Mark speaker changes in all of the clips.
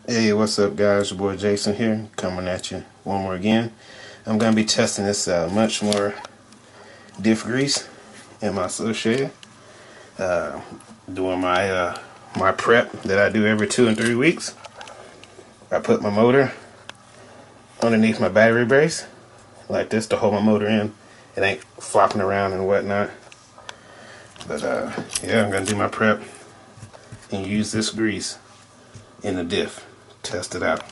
Speaker 1: Hey, what's up guys, your boy Jason here, coming at you one more again. I'm going to be testing this much more Diff Grease in my associated. Doing my my prep that I do every 2 and 3 weeks. I put my motor underneath my battery brace like this to hold my motor in. It ain't flopping around and whatnot. But yeah, I'm going to do my prep and use this grease in the diff. Test it out.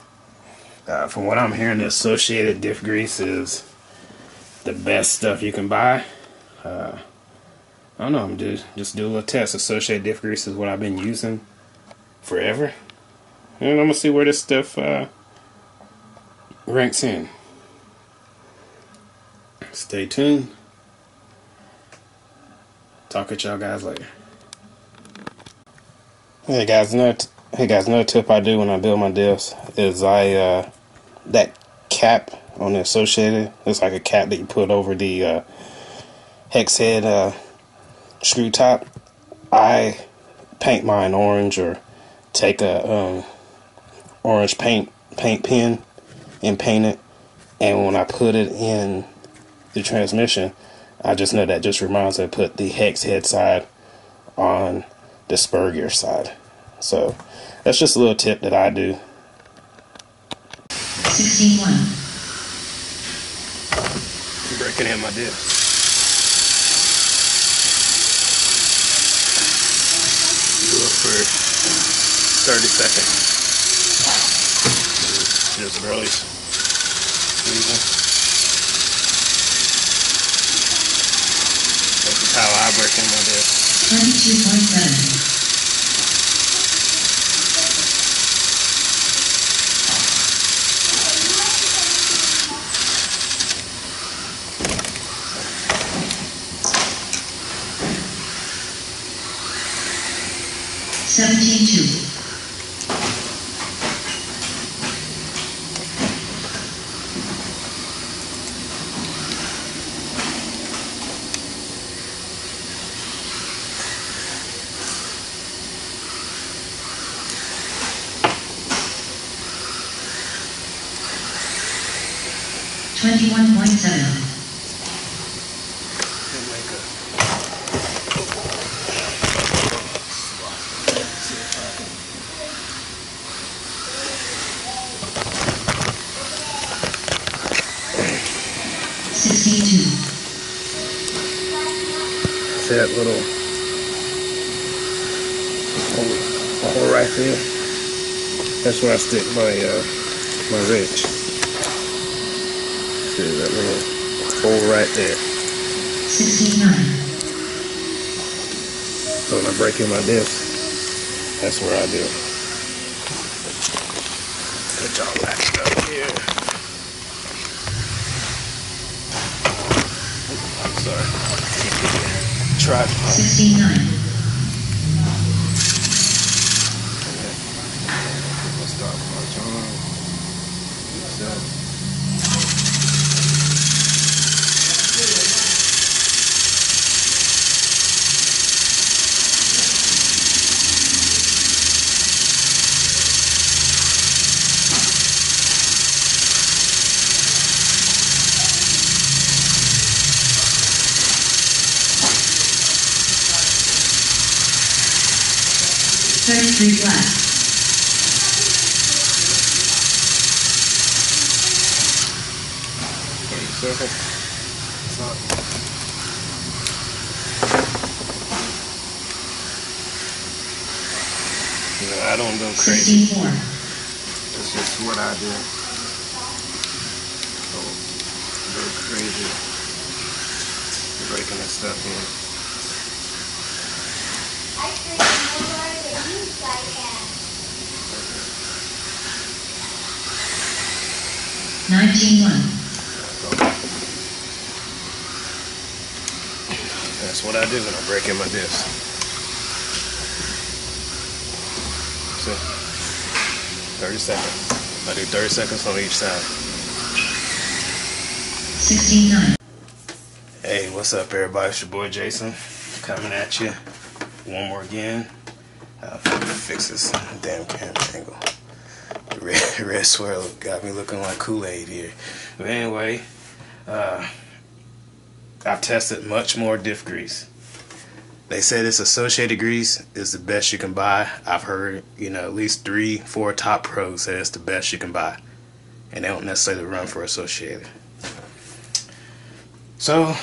Speaker 1: From what I'm hearing, the associated Diff Grease is the best stuff you can buy. I don't know, I'm just do a little test. Associated Diff Grease is what I've been using forever, and I'm gonna see where this stuff ranks in. Stay tuned. Talk at y'all guys later. Hey guys, another tip I do when I build my diffs is that cap on the associated, it's like a cap that you put over the hex head screw top. I paint mine orange, or take a orange paint pen and paint it, and when I put it in the transmission, I just know that just reminds me to put the hex head side on the spur gear side. So that's just a little tip that I do.
Speaker 2: 16-1.
Speaker 1: Breaking in my diff. Do it for 30 seconds. Just barely squeezing. This is how I break in my diff.
Speaker 2: 22.7. 17-2. 21.7.
Speaker 1: See that little hole right there? That's where I stick my my wrench. See that little hole right there?
Speaker 2: 16-9.
Speaker 1: So when I break in my disc, that's where I do it. Put y'all latched up here. I'm sorry. Tripod.
Speaker 2: 16-9.
Speaker 1: Let's start with my John.
Speaker 2: Three flat.
Speaker 1: 30 seconds. You know, I don't go crazy.
Speaker 2: 16-4.
Speaker 1: That's just what I do. Don't go crazy breaking this stuff in.
Speaker 2: 19-1.
Speaker 1: That's what I do when I break in my disc. So, 30 seconds. I do 30 seconds on each side.
Speaker 2: 16-9.
Speaker 1: Hey, what's up everybody? It's your boy Jason, coming at you one more again. Fix this damn camera angle. Red swirl got me looking like Kool-Aid here. But anyway, I've tested much more Diff Grease. They said this associated grease is the best you can buy. I've heard, at least 3-4 top pros say it's the best you can buy. And they don't necessarily run for associated. So,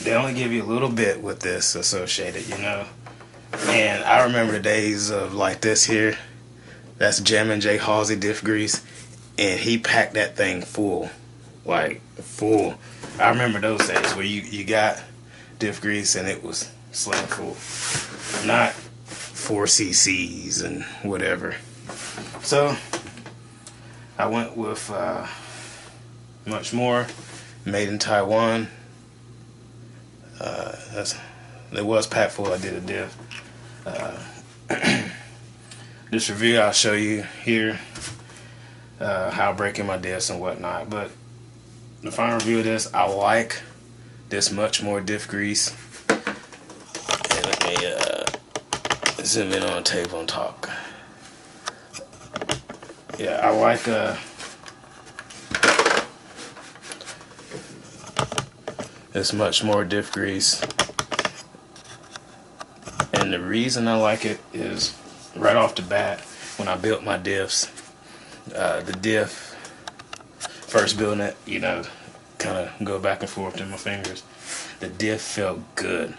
Speaker 1: they only give you a little bit with this associated, And I remember the days of like this here. That's Jammin' J. Halsey Diff Grease. And he packed that thing full. Like, full. I remember those days where you got Diff Grease and it was slam full. Not 4 cc's and whatever. So, I went with much more. Made in Taiwan. It was packed full. I did a diff. This review I'll show you here how I'm breaking my diffs and whatnot. But the final review of this, I like this much more Diff Grease. And let me zoom in on the table and talk. Yeah, I like this much more Diff Grease. And the reason I like it is right off the bat, when I built my diffs, the diff, first building it, kind of go back and forth in my fingers, the diff felt good.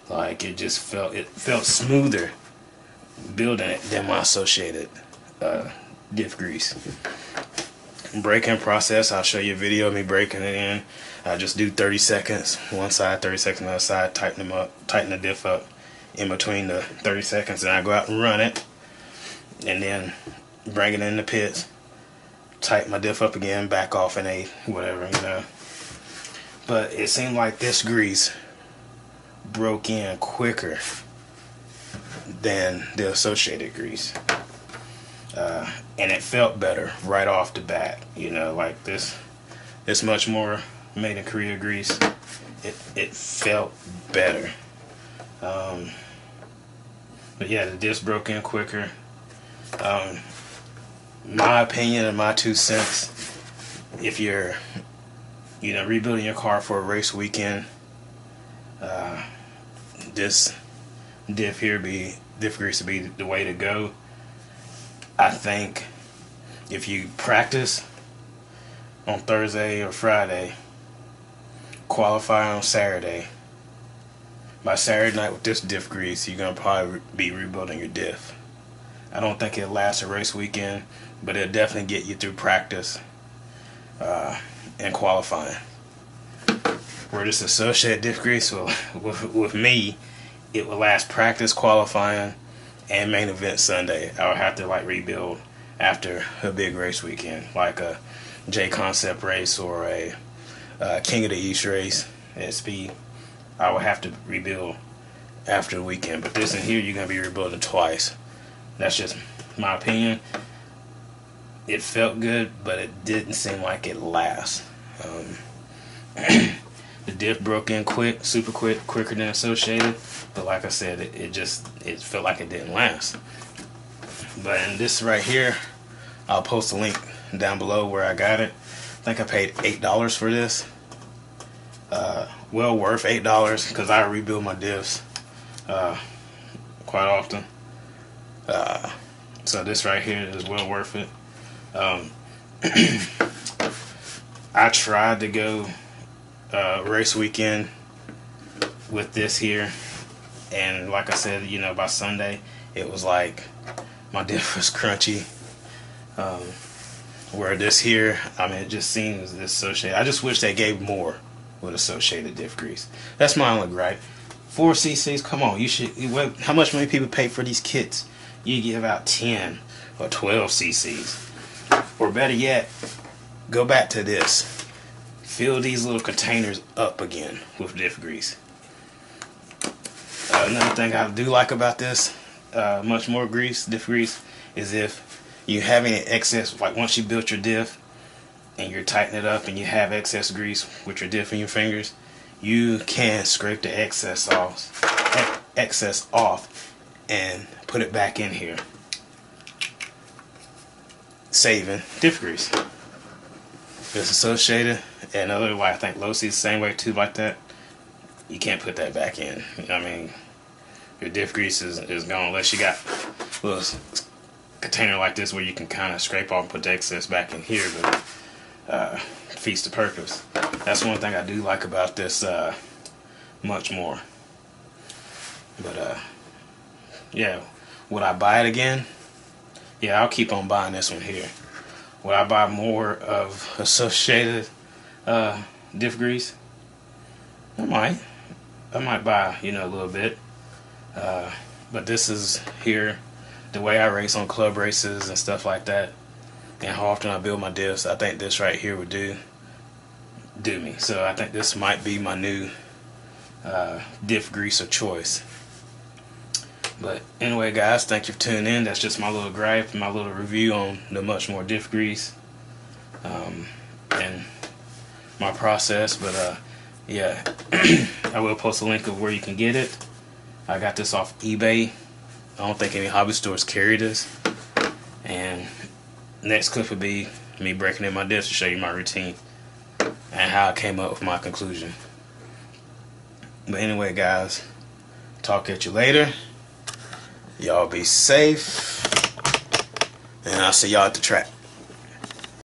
Speaker 1: Like it felt smoother building it than my associated Diff Grease. Breaking process, I'll show you a video of me breaking it in. I just do 30 seconds one side, 30 seconds the other side, tighten the diff up in between the 30 seconds, and I go out and run it, and then bring it in the pits, tighten my diff up again, back off an 8, whatever, But it seemed like this grease broke in quicker than the associated grease. And it felt better right off the bat, like this much more made in Korea grease. It felt better. But yeah, the disc broke in quicker. My opinion and my 2 cents, if you're rebuilding your car for a race weekend, this diff grease would be the way to go. I think if you practice on Thursday or Friday, qualify on Saturday, by Saturday night with this diff grease, you're going to probably be rebuilding your diff. I don't think it'll last a race weekend, but it'll definitely get you through practice and qualifying. Where this associated diff grease, with me, it will last practice, qualifying, and main event Sunday. I would have to rebuild after a big race weekend, like a J Concept race or a King of the East race at Speed. I would have to rebuild after the weekend. But this in here, you're going to be rebuilding twice. That's just my opinion. It felt good, but it didn't seem like it lasts. The diff broke in quick, super quick, quicker than associated. But like I said, it felt like it didn't last. But in this right here, I'll post a link down below where I got it. I think I paid $8 for this. Well worth $8 because I rebuild my diffs quite often. So this right here is well worth it. I tried to go race weekend with this here, and like I said, by Sunday it was like my diff was crunchy. Where this here, it just seems this associated. I just wish they gave more with associated diff grease. That's my only gripe. 4 cc's, come on, you should. How much money people pay for these kits? You give out 10 or 12 cc's, or better yet, go back to this. Fill these little containers up again with diff grease. Another thing I do like about this, much more diff grease, is if you have any excess, like once you built your diff and you're tightening it up and you have excess grease with your diff in your fingers, you can scrape the excess off and put it back in here. saving diff grease. It's associated, and another way I think Losi's the same way too, like that. You can't put that back in. I mean, your diff grease is gone unless you got a little container like this where you can kind of scrape off and put the excess back in here, but defeats the purpose. That's one thing I do like about this much more. But yeah, would I buy it again? Yeah, I'll keep on buying this one here. Would I buy more of associated diff grease? I might buy, you know, a little bit. But this is here, the way I race on club races and stuff like that, and how often I build my diffs, I think this right here would do me. So I think this might be my new diff grease of choice. But anyway, guys, thank you for tuning in. That's just my little gripe, my little review on the Much More Diff Grease and my process. But yeah, I will post a link of where you can get it. I got this off eBay. I don't think any hobby stores carry this. And next clip would be me breaking in my diffs to show you my routine and how I came up with my conclusion. But anyway, guys, talk at you later. Y'all be safe, and I'll see y'all at the track.